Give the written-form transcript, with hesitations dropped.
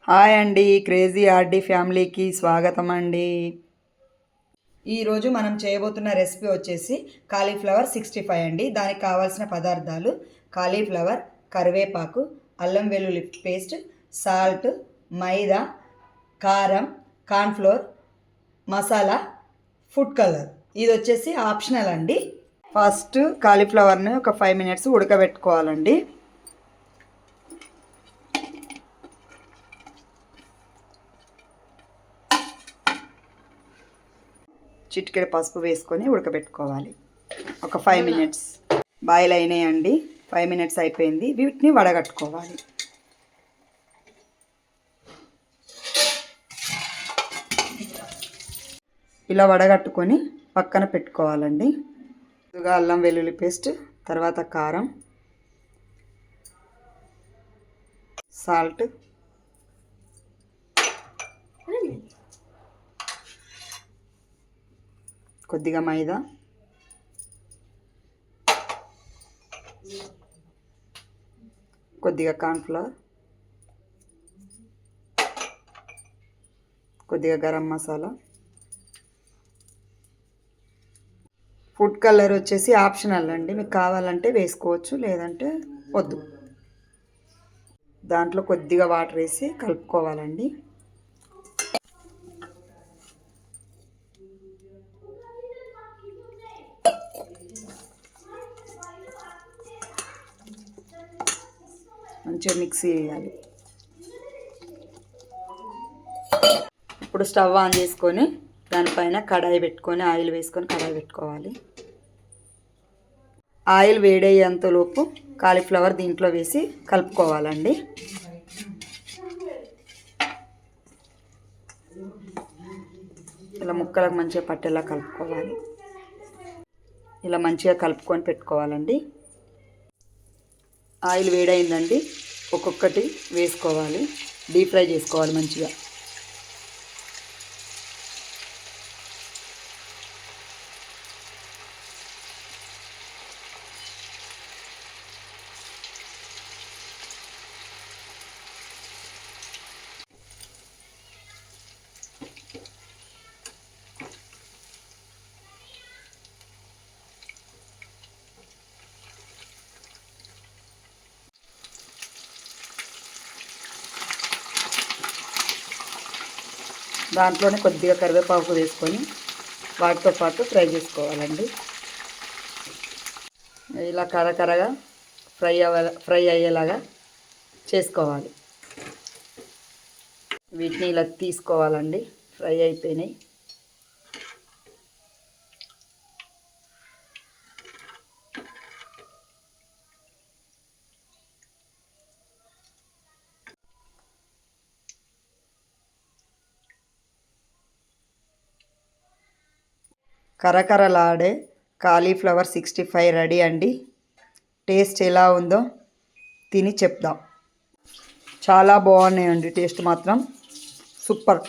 Hi అండి, crazy RD ఫ్యామిలీకి స్వాగతం అండి. ఈరోజు మనం చేయబోతున్న రెసిపీ వచ్చేసి కాలీఫ్లవర్ 65 అండి. దానికి కావాల్సిన పదార్థాలు కాలీఫ్లవర్, కరివేపాకు, అల్లం వెల్లుల్లి పేస్ట్, సాల్ట్, మైదా, కారం, కార్న్ఫ్లోర్, మసాలా, ఫుడ్ కలర్. ఇది వచ్చేసి ఆప్షనల్ అండి. ఫస్ట్ కాలీఫ్లవర్ని ఒక 5 మినిట్స్ ఉడకబెట్టుకోవాలండి. చిటికెడు పసుపు వేసుకొని ఉడకబెట్టుకోవాలి. ఒక 5 మినిట్స్ బాయిల్ అయినాయండి. 5 మినిట్స్ అయిపోయింది. వీటిని వడగట్టుకోవాలి. ఇలా వడగట్టుకొని పక్కన పెట్టుకోవాలండి. ముందుగా అల్లం వెల్లుల్లి పేస్ట్, తర్వాత కారం, సాల్ట్, కొద్దిగా మైదా, కొద్దిగా కార్న్ఫ్లవర్, కొద్దిగా గరం మసాలా, ఫుడ్ కలర్ వచ్చేసి ఆప్షనల్ అండి. మీకు కావాలంటే వేసుకోవచ్చు, లేదంటే వద్దు. దాంట్లో కొద్దిగా వాటర్ వేసి కలుపుకోవాలండి. మంచిగా మిక్సీ చేయాలి. ఇప్పుడు స్టవ్ ఆన్ చేసుకొని దానిపైన కడాయి పెట్టుకొని ఆయిల్ వేసుకొని కడాయి పెట్టుకోవాలి. ఆయిల్ వేడయ్యేంతలోపు కాలీఫ్లవర్ దీంట్లో వేసి కలుపుకోవాలండి. ఇలా ముక్కలకు మంచిగా పట్టేలా కలుపుకోవాలి. ఇలా మంచిగా కలుపుకొని పెట్టుకోవాలండి. ఆయిల్ వేడైందండి. ఒక్కొక్కటి వేసుకోవాలి. డీప్ ఫ్రై చేసుకోవాలి మంచిగా. దాంట్లోనే కొద్దిగా కరివేపాకు వేసుకొని వాటితో పాటు ఫ్రై చేసుకోవాలండి. ఇలా కరకరగా ఫ్రై అయ్యేలాగా చేసుకోవాలి. వీటిని ఇలా తీసుకోవాలండి. ఫ్రై అయిపోయినాయి. కరకరలాడే కాలీఫ్లవర్ 65 రెడీ అండి. టేస్ట్ ఎలా ఉందో తిని చెప్దాం. చాలా బాగున్నాయండి. టేస్ట్ మాత్రం సూపర్.